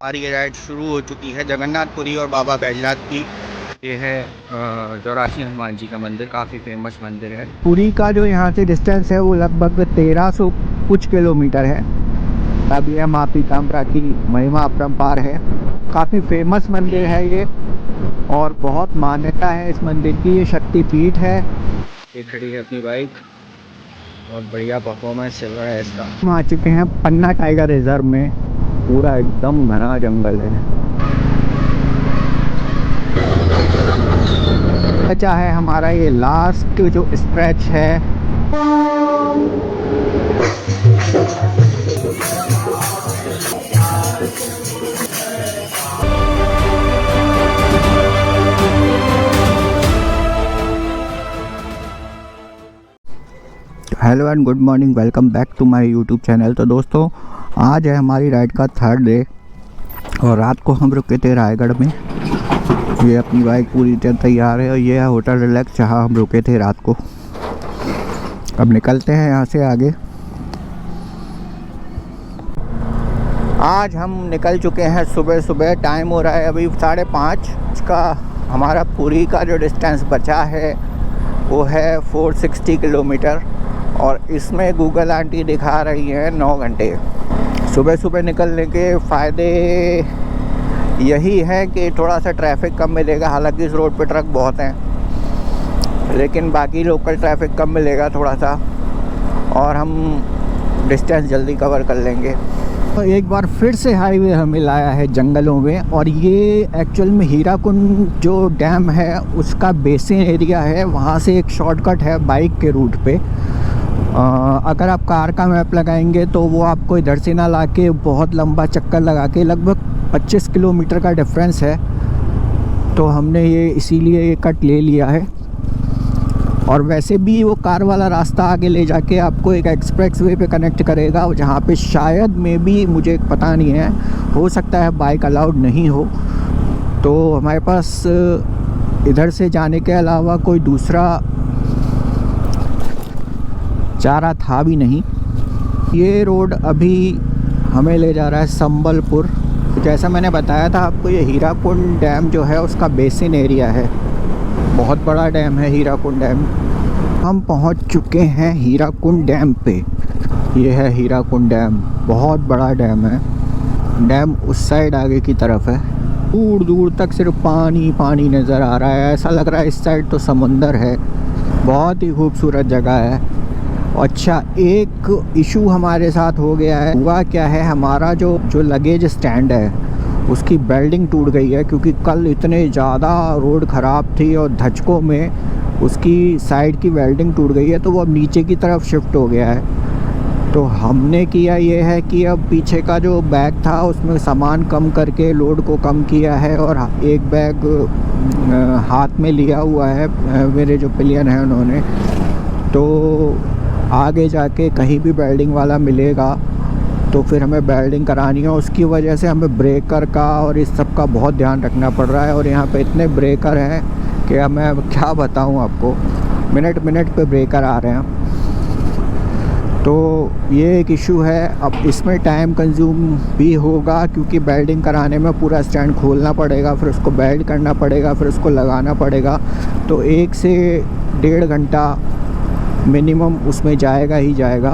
हमारी ये राइड शुरू हो चुकी है जगन्नाथपुरी और बाबा बैजनाथ की। ये है चौरासी हनुमान जी का मंदिर, काफ़ी फेमस मंदिर है। पुरी का जो यहाँ से डिस्टेंस है वो लगभग 1300 कुछ किलोमीटर है। अब यह माँ पीताम्बरा की महिमा अपरंपार है। काफ़ी फेमस मंदिर है ये और बहुत मान्यता है इस मंदिर की। ये शक्तिपीठ है। ये खड़ी है अपनी बाइक, बहुत बढ़िया परफॉर्मेंस चल रहा है इसका। हम आ चुके हैं पन्ना टाइगर रिजर्व में। पूरा एकदम घना जंगल है। बचा है हमारा ये लास्ट जो स्ट्रेच है। Hello and good morning, welcome back to my YouTube channel. तो दोस्तों, आज है हमारी राइड का 3rd डे और रात को हम रुके थे रायगढ़ में। ये अपनी बाइक पूरी तरह तैयार है और ये है होटल रिलैक्स जहाँ हम रुके थे रात को। अब निकलते हैं यहाँ से आगे। आज हम निकल चुके हैं सुबह सुबह। टाइम हो रहा है अभी 5:30 का। हमारा पुरी का जो डिस्टेंस बचा है वो है 460 किलोमीटर और इसमें गूगल आंटी दिखा रही है 9 घंटे। सुबह सुबह निकलने के फ़ायदे यही है कि थोड़ा सा ट्रैफिक कम मिलेगा। हालांकि इस रोड पे ट्रक बहुत हैं, लेकिन बाकी लोकल ट्रैफिक कम मिलेगा थोड़ा सा और हम डिस्टेंस जल्दी कवर कर लेंगे। तो एक बार फिर से हाईवे हमें लाया है जंगलों में और ये एक्चुअल में हीराकुंड जो डैम है उसका बेसिन एरिया है। वहाँ से एक शॉर्टकट है बाइक के रूट पे। अगर आप कार का मैप लगाएंगे तो वो आपको इधर से ना ला के बहुत लंबा चक्कर लगा के लगभग 25 किलोमीटर का डिफरेंस है। तो हमने ये इसीलिए ये कट ले लिया है। और वैसे भी वो कार वाला रास्ता आगे ले जाके आपको एक एक्सप्रेस वे पे कनेक्ट करेगा, जहाँ पे शायद में भी, मुझे पता नहीं है, हो सकता है बाइक अलाउड नहीं हो। तो हमारे पास इधर से जाने के अलावा कोई दूसरा चारा था भी नहीं। ये रोड अभी हमें ले जा रहा है संबलपुर। तो जैसा मैंने बताया था आपको, ये हीराकुंड डैम जो है उसका बेसिन एरिया है। बहुत बड़ा डैम है हीराकुंड डैम। हम पहुंच चुके हैं हीराकुंड डैम पे। ये है हीराकुंड डैम, बहुत बड़ा डैम है। डैम उस साइड आगे की तरफ है। दूर दूर तक सिर्फ पानी पानी नज़र आ रहा है। ऐसा लग रहा है इस साइड तो समुंदर है। बहुत ही खूबसूरत जगह है। अच्छा, एक इशू हमारे साथ हो गया है। हुआ क्या है, हमारा जो लगेज स्टैंड है उसकी बेल्डिंग टूट गई है, क्योंकि कल इतने ज़्यादा रोड ख़राब थी और धचकों में उसकी साइड की वेल्डिंग टूट गई है। तो वो अब नीचे की तरफ शिफ्ट हो गया है। तो हमने किया ये है कि अब पीछे का जो बैग था उसमें सामान कम करके लोड को कम किया है और एक बैग हाथ में लिया हुआ है मेरे जो पिलियन है उन्होंने। तो आगे जाके कहीं भी वेल्डिंग वाला मिलेगा तो फिर हमें वेल्डिंग करानी है। उसकी वजह से हमें ब्रेकर का और इस सब का बहुत ध्यान रखना पड़ रहा है। और यहाँ पे इतने ब्रेकर हैं कि अब मैं क्या बताऊँ आपको, मिनट मिनट पे ब्रेकर आ रहे हैं। तो ये एक इशू है। अब इसमें टाइम कंज्यूम भी होगा, क्योंकि वेल्डिंग कराने में पूरा स्टैंड खोलना पड़ेगा, फिर उसको वेल्ड करना पड़ेगा, फिर उसको लगाना पड़ेगा। तो 1 से 1.5 घंटा मिनिमम उसमें जाएगा ही जाएगा।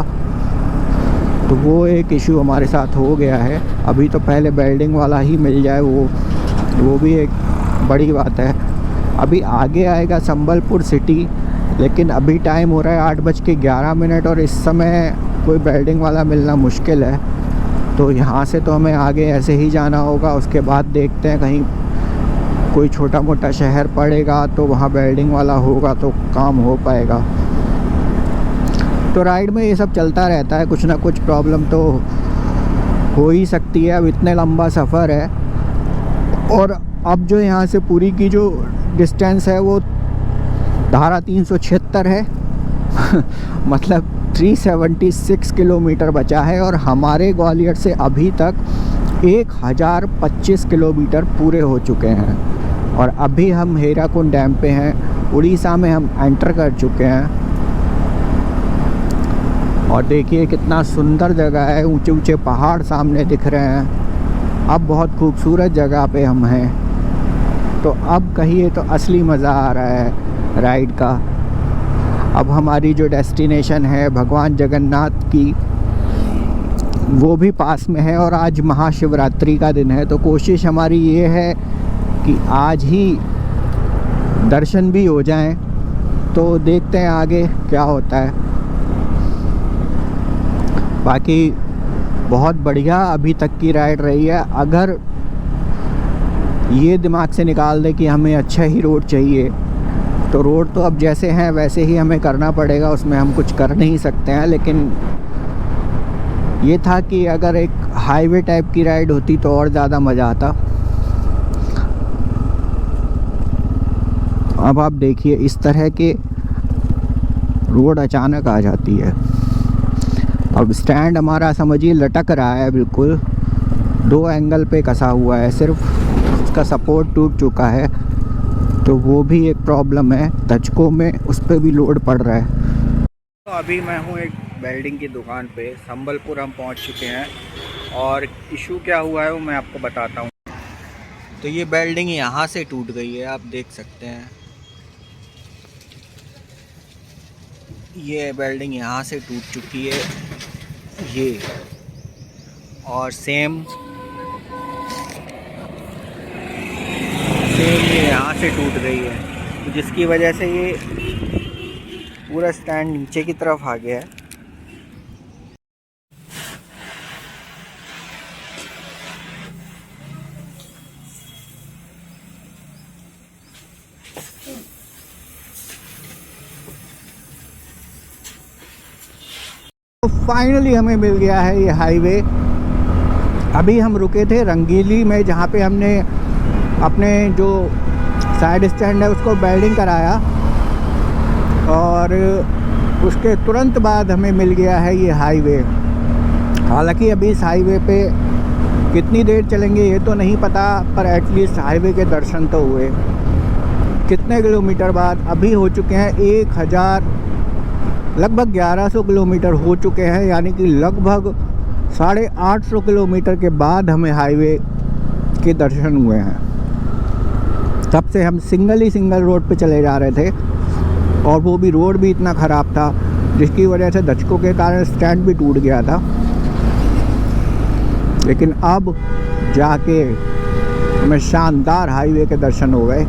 तो वो एक इशू हमारे साथ हो गया है। अभी तो पहले वेल्डिंग वाला ही मिल जाए, वो भी एक बड़ी बात है। अभी आगे आएगा संबलपुर सिटी, लेकिन अभी टाइम हो रहा है 8:11 और इस समय कोई वेल्डिंग वाला मिलना मुश्किल है। तो यहाँ से तो हमें आगे ऐसे ही जाना होगा। उसके बाद देखते हैं, कहीं कोई छोटा मोटा शहर पड़ेगा तो वहाँ वेल्डिंग वाला होगा तो काम हो पाएगा। तो राइड में ये सब चलता रहता है, कुछ ना कुछ प्रॉब्लम तो हो ही सकती है। अब इतने लंबा सफ़र है और अब जो यहाँ से पुरी की जो डिस्टेंस है वो धारा 376 है मतलब 376 किलोमीटर बचा है और हमारे ग्वालियर से अभी तक 1025 किलोमीटर पूरे हो चुके हैं। और अभी हम हीराकुंड डैम पे हैं, उड़ीसा में हम एंटर कर चुके हैं। और देखिए कितना सुंदर जगह है, ऊंचे ऊंचे पहाड़ सामने दिख रहे हैं। अब बहुत खूबसूरत जगह पे हम हैं। तो अब कहिए तो असली मज़ा आ रहा है राइड का। अब हमारी जो डेस्टिनेशन है भगवान जगन्नाथ की, वो भी पास में है और आज महाशिवरात्रि का दिन है। तो कोशिश हमारी ये है कि आज ही दर्शन भी हो जाएं। तो देखते हैं आगे क्या होता है। बाकी बहुत बढ़िया अभी तक की राइड रही है। अगर ये दिमाग से निकाल दे कि हमें अच्छा ही रोड चाहिए, तो रोड तो अब जैसे हैं वैसे ही हमें करना पड़ेगा, उसमें हम कुछ कर नहीं सकते हैं। लेकिन ये था कि अगर एक हाईवे टाइप की राइड होती तो और ज़्यादा मज़ा आता। अब आप देखिए इस तरह के रोड अचानक आ जाती है। अब स्टैंड हमारा समझिए लटक रहा है, बिल्कुल 2 एंगल पे कसा हुआ है, सिर्फ उसका सपोर्ट टूट चुका है। तो वो भी एक प्रॉब्लम है, दचकों में उस पर भी लोड पड़ रहा है। तो अभी मैं हूँ एक वेल्डिंग की दुकान पे, संबलपुर हम पहुँच चुके हैं। और इशू क्या हुआ है वो मैं आपको बताता हूँ। तो ये वेल्डिंग यहाँ से टूट गई है, आप देख सकते हैं। ये वेल्डिंग यहाँ से टूट चुकी है ये, और सेम ये यहाँ से टूट गई है, तो जिसकी वजह से ये पूरा स्टैंड नीचे की तरफ आ गया है। तो फाइनली हमें मिल गया है ये हाईवे। अभी हम रुके थे रंगीली में, जहाँ पे हमने अपने जो साइड स्टैंड है उसको वेल्डिंग कराया, और उसके तुरंत बाद हमें मिल गया है ये हाईवे। हालांकि अभी इस हाईवे पे कितनी देर चलेंगे ये तो नहीं पता, पर एटलीस्ट हाईवे के दर्शन तो हुए। कितने किलोमीटर बाद अभी हो चुके हैं 1000, लगभग 1100 किलोमीटर हो चुके हैं, यानी कि लगभग 850 किलोमीटर के बाद हमें हाईवे के दर्शन हुए हैं। तब से हम सिंगल रोड पे चले जा रहे थे, और वो भी रोड भी इतना ख़राब था जिसकी वजह से दचकों के कारण स्टैंड भी टूट गया था। लेकिन अब जाके हमें शानदार हाईवे के दर्शन हो गए।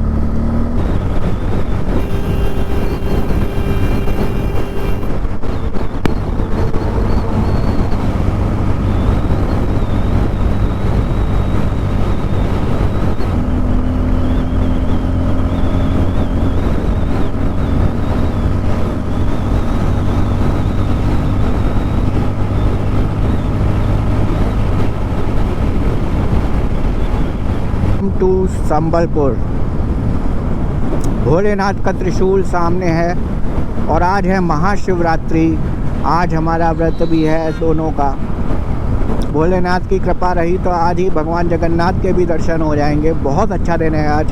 टू संबलपुर, भोलेनाथ का त्रिशूल सामने है, और आज है महाशिवरात्रि। आज हमारा व्रत भी है दोनों का। भोलेनाथ की कृपा रही तो आज ही भगवान जगन्नाथ के भी दर्शन हो जाएंगे। बहुत अच्छा दिन है आज।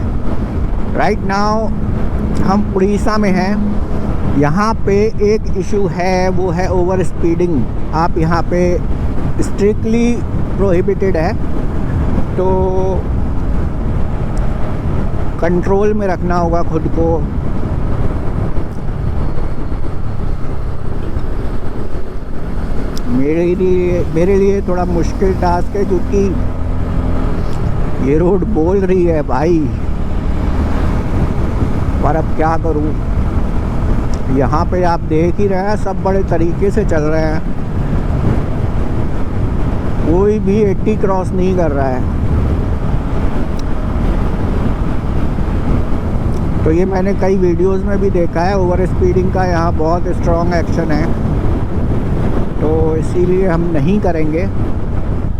राइट नाउ हम उड़ीसा में हैं। यहाँ पे एक इशू है, वो है ओवर स्पीडिंग। आप यहाँ पे स्ट्रिक्टली प्रोहिबिटेड है, तो कंट्रोल में रखना होगा खुद को। मेरे लिए थोड़ा मुश्किल टास्क है, क्योंकि ये रोड बोल रही है भाई, पर अब क्या करूं। यहाँ पे आप देख ही रहे हैं सब बड़े तरीके से चल रहे हैं, कोई भी 80 क्रॉस नहीं कर रहा है। तो ये मैंने कई वीडियोस में भी देखा है, ओवर स्पीडिंग का यहाँ बहुत स्ट्रॉन्ग एक्शन है, तो इसीलिए हम नहीं करेंगे।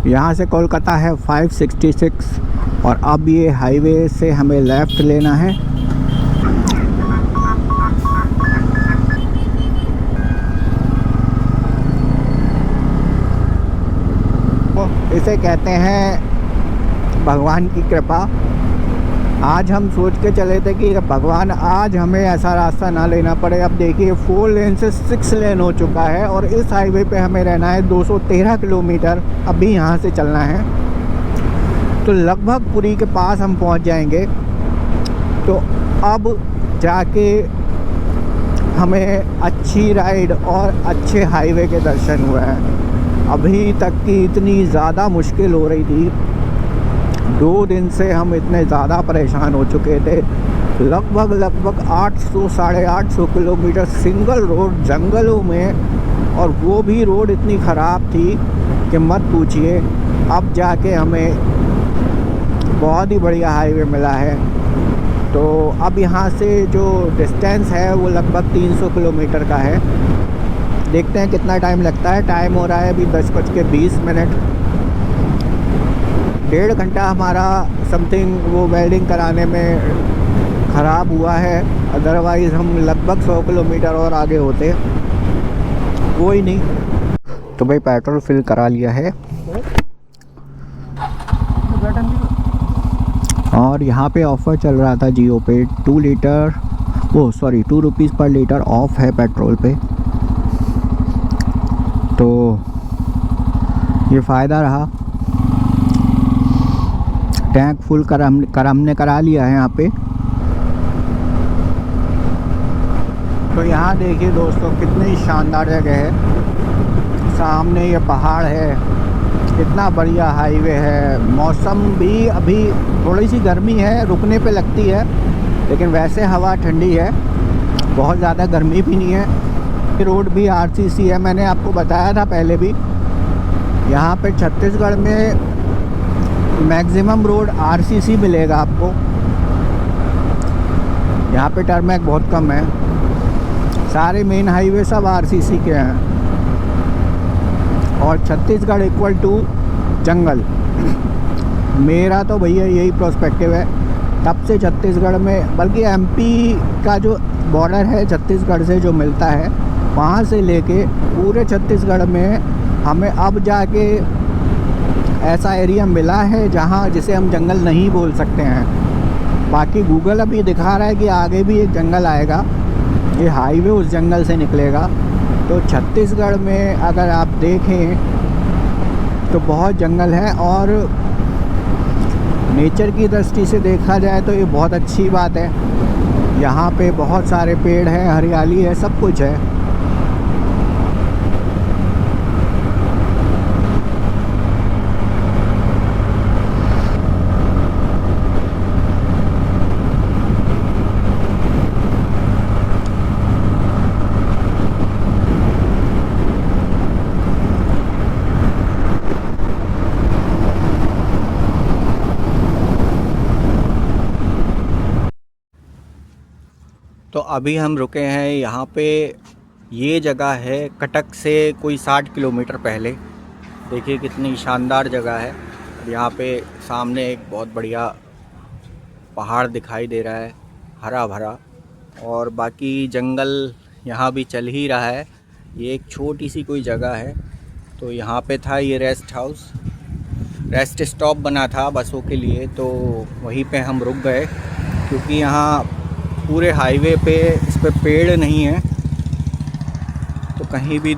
यहाँ से कोलकाता है 566, और अब ये हाईवे से हमें लेफ़्ट लेना है। इसे कहते हैं भगवान की कृपा। आज हम सोच के चले थे कि भगवान आज हमें ऐसा रास्ता ना लेना पड़े। अब देखिए 4 लेन से 6 लेन हो चुका है, और इस हाईवे पे हमें रहना है 213 किलोमीटर। अभी यहाँ से चलना है। तो लगभग पुरी के पास हम पहुंच जाएंगे। तो अब जाके हमें अच्छी राइड और अच्छे हाईवे के दर्शन हुए हैं। अभी तक की इतनी ज़्यादा मुश्किल हो रही थी, 2 दिन से हम इतने ज़्यादा परेशान हो चुके थे। लगभग 800 साढ़े 800 किलोमीटर सिंगल रोड जंगलों में, और वो भी रोड इतनी ख़राब थी कि मत पूछिए। अब जाके हमें बहुत ही बढ़िया हाईवे मिला है। तो अब यहाँ से जो डिस्टेंस है वो लगभग 300 किलोमीटर का है। देखते हैं कितना टाइम लगता है। टाइम हो रहा है अभी 10:20। 1.5 घंटा हमारा समथिंग वो वेल्डिंग कराने में ख़राब हुआ है, अदरवाइज़ हम लगभग 100 किलोमीटर और आगे होते। कोई नहीं। तो भाई पेट्रोल फिल करा लिया है, और यहाँ पे ऑफ़र चल रहा था जियो पे 2 रुपीज़ पर लीटर ऑफ है पेट्रोल पे। तो ये फ़ायदा रहा। टैंक फुल हमने करा लिया है यहाँ पे। तो यहाँ देखिए दोस्तों कितनी शानदार जगह है। सामने ये पहाड़ है, कितना बढ़िया हाईवे है। मौसम भी अभी थोड़ी सी गर्मी है, रुकने पे लगती है, लेकिन वैसे हवा ठंडी है, बहुत ज़्यादा गर्मी भी नहीं है। रोड भी आरसीसी है, मैंने आपको बताया था पहले भी। यहाँ पे छत्तीसगढ़ में मैक्सिमम रोड आरसीसी मिलेगा आपको। यहाँ पे टर्मैक बहुत कम है, सारे मेन हाईवे सब आरसीसी के हैं। और छत्तीसगढ़ इक्वल टू जंगल। मेरा तो भैया यही प्रोस्पेक्टिव है। तब से छत्तीसगढ़ में, बल्कि एमपी का जो बॉर्डर है छत्तीसगढ़ से जो मिलता है, वहाँ से लेके पूरे छत्तीसगढ़ में हमें अब जाके ऐसा एरिया मिला है जहाँ जिसे हम जंगल नहीं बोल सकते हैं। बाकी गूगल अभी दिखा रहा है कि आगे भी एक जंगल आएगा, ये हाईवे उस जंगल से निकलेगा। तो छत्तीसगढ़ में अगर आप देखें तो बहुत जंगल है, और नेचर की दृष्टि से देखा जाए तो ये बहुत अच्छी बात है। यहाँ पे बहुत सारे पेड़ हैं, हरियाली है, सब कुछ है। तो अभी हम रुके हैं यहाँ पे। ये जगह है कटक से कोई 60 किलोमीटर पहले। देखिए कितनी शानदार जगह है। यहाँ पे सामने एक बहुत बढ़िया पहाड़ दिखाई दे रहा है, हरा भरा, और बाकी जंगल यहाँ भी चल ही रहा है। ये एक छोटी सी कोई जगह है। तो यहाँ पे था ये रेस्ट स्टॉप बना था बसों के लिए, तो वहीं पे हम रुक गए, क्योंकि यहाँ पूरे हाईवे पे इस पे पेड़ नहीं है, तो कहीं भी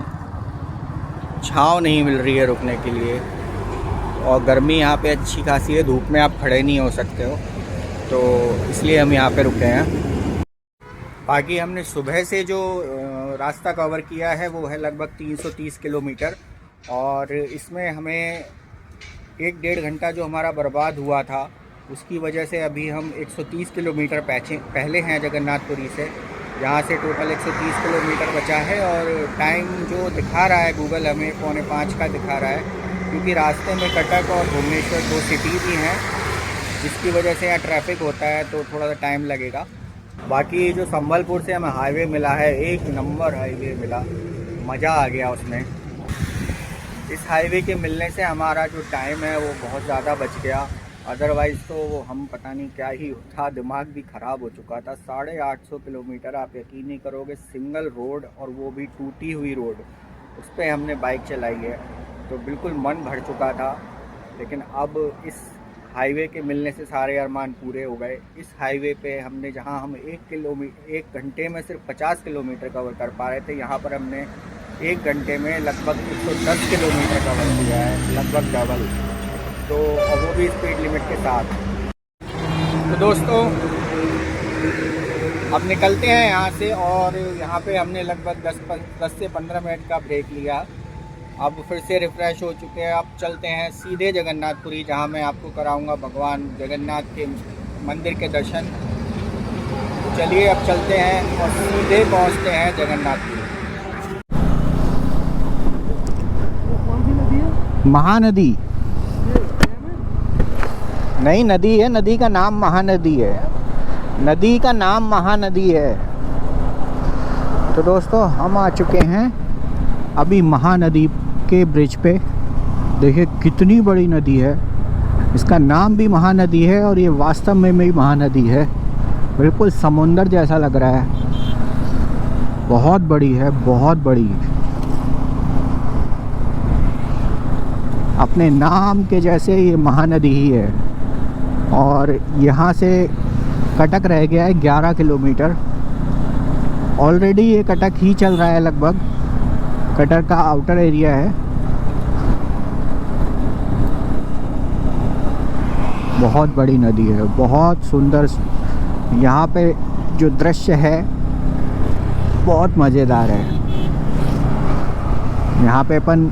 छांव नहीं मिल रही है रुकने के लिए। और गर्मी यहाँ पे अच्छी खासी है, धूप में आप खड़े नहीं हो सकते हो, तो इसलिए हम यहाँ पे रुके हैं। बाकी हमने सुबह से जो रास्ता कवर किया है वो है लगभग 330 किलोमीटर, और इसमें हमें 1-1.5 घंटा जो हमारा बर्बाद हुआ था, उसकी वजह से अभी हम 130 किलोमीटर पहले हैं जगन्नाथपुरी से। यहाँ से टोटल 130 किलोमीटर बचा है, और टाइम जो दिखा रहा है गूगल हमें 4:45 का दिखा रहा है, क्योंकि रास्ते में कटक और भुवनेश्वर 2 सिटी भी हैं, जिसकी वजह से यहाँ ट्रैफिक होता है, तो थोड़ा सा टाइम लगेगा। बाकी जो संबलपुर से हमें हाईवे मिला है, 1 नंबर हाईवे मिला, मज़ा आ गया उसमें। इस हाईवे के मिलने से हमारा जो टाइम है वो बहुत ज़्यादा बच गया, अदरवाइज़ तो वो हम पता नहीं क्या ही था, दिमाग भी ख़राब हो चुका था। 850 किलोमीटर आप यकीन नहीं करोगे, सिंगल रोड, और वो भी टूटी हुई रोड, उस पर हमने बाइक चलाई है, तो बिल्कुल मन भर चुका था। लेकिन अब इस हाईवे के मिलने से सारे अरमान पूरे हो गए। इस हाईवे पे हमने, जहां हम 1 घंटे में सिर्फ 50 किलोमीटर कवर कर पा रहे थे, यहाँ पर हमने 1 घंटे में लगभग 110 किलोमीटर कवर किया है, लगभग डबल। तो और वो भी स्पीड लिमिट के साथ। तो दोस्तों अब निकलते हैं यहाँ से, और यहाँ पे हमने लगभग 10 से 15 मिनट का ब्रेक लिया। अब फिर से रिफ़्रेश हो चुके हैं। अब चलते हैं सीधे जगन्नाथपुरी, जहाँ मैं आपको कराऊंगा भगवान जगन्नाथ के मंदिर के दर्शन। तो चलिए अब चलते हैं और सीधे पहुँचते हैं जगन्नाथपुरी। महानदी नहीं, नदी है, नदी का नाम महानदी है, नदी का नाम महानदी है। तो दोस्तों हम आ चुके हैं अभी महानदी के ब्रिज पे। देखिए कितनी बड़ी नदी है, इसका नाम भी महानदी है और ये वास्तव में भी महानदी है। बिल्कुल समुंदर जैसा लग रहा है, बहुत बड़ी है, बहुत बड़ी। अपने नाम के जैसे ये महानदी ही है। और यहाँ से कटक रह गया है 11 किलोमीटर। ऑलरेडी ये कटक ही चल रहा है, लगभग कटक का आउटर एरिया है। बहुत बड़ी नदी है, बहुत सुंदर। यहाँ पे जो दृश्य है बहुत मज़ेदार है। यहाँ पे अपन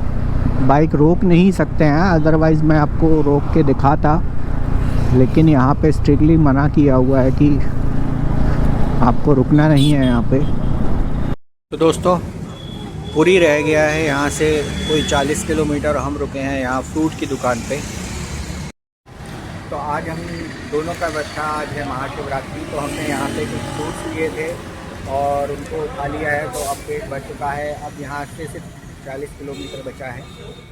बाइक रोक नहीं सकते हैं, अदरवाइज़ मैं आपको रोक के दिखाता, लेकिन यहाँ पे स्ट्रिक्टली मना किया हुआ है कि आपको रुकना नहीं है यहाँ पे। तो दोस्तों पुरी रह गया है यहाँ से कोई 40 किलोमीटर। हम रुके हैं यहाँ फ्रूट की दुकान पे। तो आज हम दोनों का व्रत था, आज है महाशिवरात्रि। तो हमने यहाँ पे कुछ फ्रूट्स लिए थे और उनको खा लिया है, तो अब पेट भर चुका है। अब यहाँ से सिर्फ 40 किलोमीटर बचा है,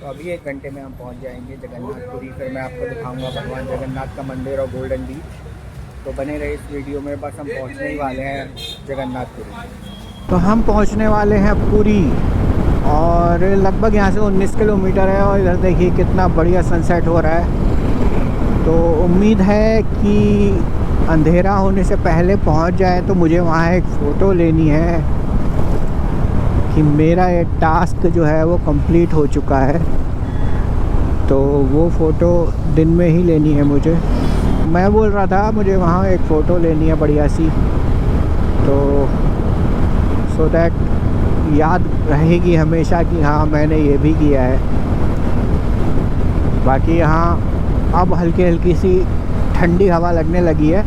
तो अभी 1 घंटे में हम पहुँच जाएंगे जगन्नाथपुरी। फिर मैं आपको दिखाऊंगा भगवान जगन्नाथ का मंदिर और गोल्डन बीच। तो बने रहे इस वीडियो में। बस हम पहुँचने ही वाले हैं जगन्नाथपुरी। तो हम पहुँचने वाले हैं पुरी, और लगभग यहाँ से 19 किलोमीटर है। और इधर देखिए कितना बढ़िया सनसेट हो रहा है। तो उम्मीद है कि अंधेरा होने से पहले पहुँच जाए। तो मुझे वहाँ एक फ़ोटो लेनी है कि मेरा ये टास्क जो है वो कंप्लीट हो चुका है। तो वो फ़ोटो दिन में ही लेनी है मुझे। मैं बोल रहा था मुझे वहाँ एक फ़ोटो लेनी है बढ़िया सी, तो सो दैट याद रहेगी हमेशा कि हाँ मैंने ये भी किया है। बाकी यहाँ अब हल्की हल्की सी ठंडी हवा लगने लगी है।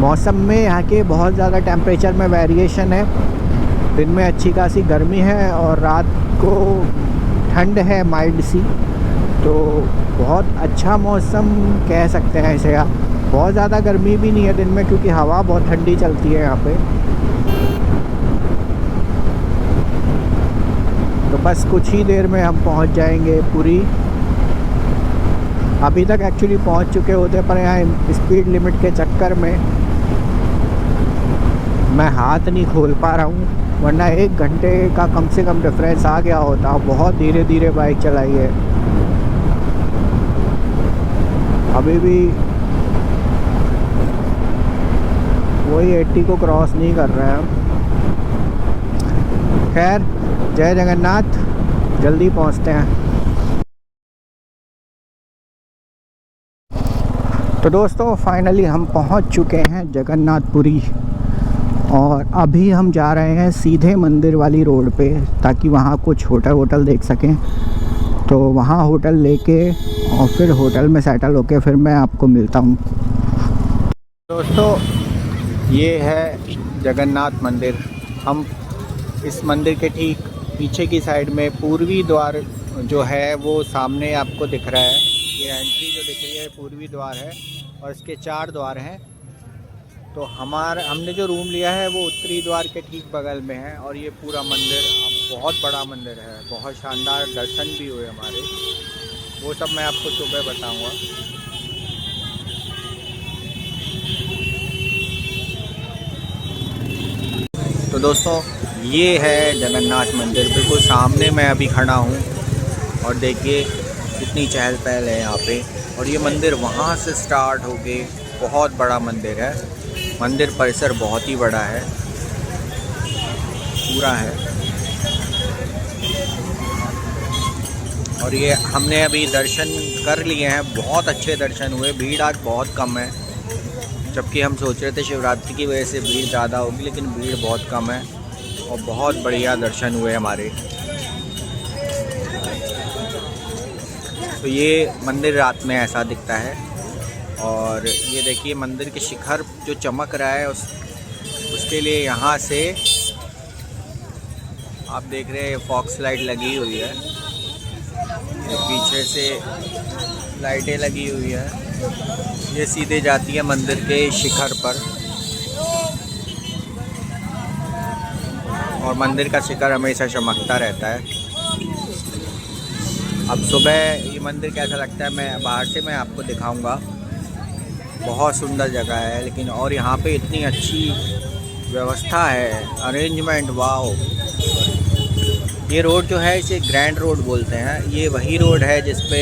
मौसम में यहाँ के बहुत ज़्यादा टेम्परेचर में वेरिएशन है। दिन में अच्छी खासी गर्मी है और रात को ठंड है माइल्ड सी। तो बहुत अच्छा मौसम कह सकते हैं इसे आप। बहुत ज़्यादा गर्मी भी नहीं है दिन में, क्योंकि हवा बहुत ठंडी चलती है यहाँ पे। तो बस कुछ ही देर में हम पहुँच जाएंगे पुरी। अभी तक एक्चुअली पहुँच चुके होते, पर यहाँ स्पीड लिमिट के चक्कर में मैं हाथ नहीं खोल पा रहा हूँ, वरना 1 घंटे का कम से कम डिफरेंस आ गया होता। बहुत धीरे धीरे बाइक चलाई है। अभी भी वही 80 को क्रॉस नहीं कर रहे हैं। खैर जय जगन्नाथ, जल्दी पहुंचते हैं। तो दोस्तों फाइनली हम पहुंच चुके हैं जगन्नाथपुरी, और अभी हम जा रहे हैं सीधे मंदिर वाली रोड पे, ताकि वहाँ कुछ होटल देख सकें। तो वहाँ होटल लेके और फिर होटल में सेटल होके फिर मैं आपको मिलता हूँ। दोस्तों ये है जगन्नाथ मंदिर। हम इस मंदिर के ठीक पीछे की साइड में पूर्वी द्वार जो है वो सामने आपको दिख रहा है। ये एंट्री जो दिख रही है पूर्वी द्वार है, और इसके 4 द्वार हैं। तो हमने जो रूम लिया है वो उत्तरी द्वार के ठीक बगल में है। और ये पूरा मंदिर बहुत बड़ा मंदिर है, बहुत शानदार दर्शन भी हुए हमारे। वो सब मैं आपको सुबह बताऊंगा। तो दोस्तों ये है जगन्नाथ मंदिर, बिल्कुल सामने मैं अभी खड़ा हूँ। और देखिए कितनी चहल पहल है यहाँ पे। और ये मंदिर वहाँ से स्टार्ट हो के बहुत बड़ा मंदिर है। मंदिर परिसर बहुत ही बड़ा है, पूरा है। और ये हमने अभी दर्शन कर लिए हैं, बहुत अच्छे दर्शन हुए। भीड़ आज बहुत कम है, जबकि हम सोच रहे थे शिवरात्रि की वजह से भीड़ ज़्यादा होगी, लेकिन भीड़ बहुत कम है और बहुत बढ़िया दर्शन हुए हमारे। तो ये मंदिर रात में ऐसा दिखता है। और ये देखिए मंदिर के शिखर जो चमक रहा है उसके लिए यहाँ से आप देख रहे हैं फॉक्स लाइट लगी हुई है, पीछे से लाइटें लगी हुई है, ये सीधे जाती है मंदिर के शिखर पर। और मंदिर का शिखर हमेशा चमकता रहता है। अब सुबह ये मंदिर कैसा लगता है मैं बाहर से आपको दिखाऊंगा। बहुत सुंदर जगह है, लेकिन और यहाँ पे इतनी अच्छी व्यवस्था है, अरेंजमेंट, वाओ। ये रोड जो है इसे ग्रैंड रोड बोलते हैं। ये वही रोड है जिस पे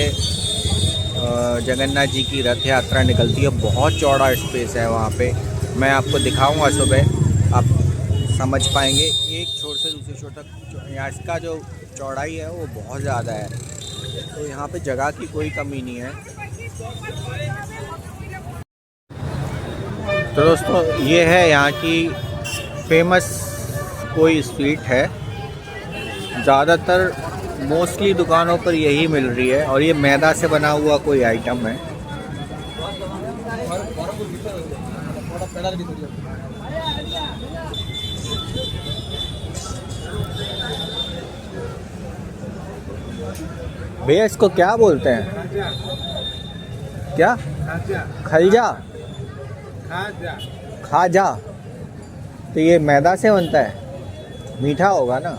जगन्नाथ जी की रथ यात्रा निकलती है। बहुत चौड़ा स्पेस है वहाँ पे, मैं आपको दिखाऊंगा सुबह, आप समझ पाएंगे। एक छोर से दूसरे छोर तक यहाँ इसका जो चौड़ाई है वो बहुत ज़्यादा है, तो यहाँ पे जगह की कोई कमी नहीं है। तो दोस्तों ये है यहाँ की फेमस कोई स्वीट है, ज़्यादातर मोस्टली दुकानों पर यही मिल रही है, और ये मैदा से बना हुआ कोई आइटम है। भैया इसको क्या बोलते हैं? क्या? खलजा? खाजा। तो ये मैदा से बनता है, मीठा होगा ना?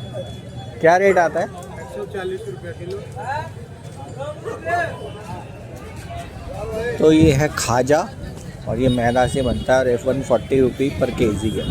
क्या रेट आता है? 140 रुपये किलो। तो ये है खाजा और ये मैदा से बनता है और 140 रुपये पर केजी है।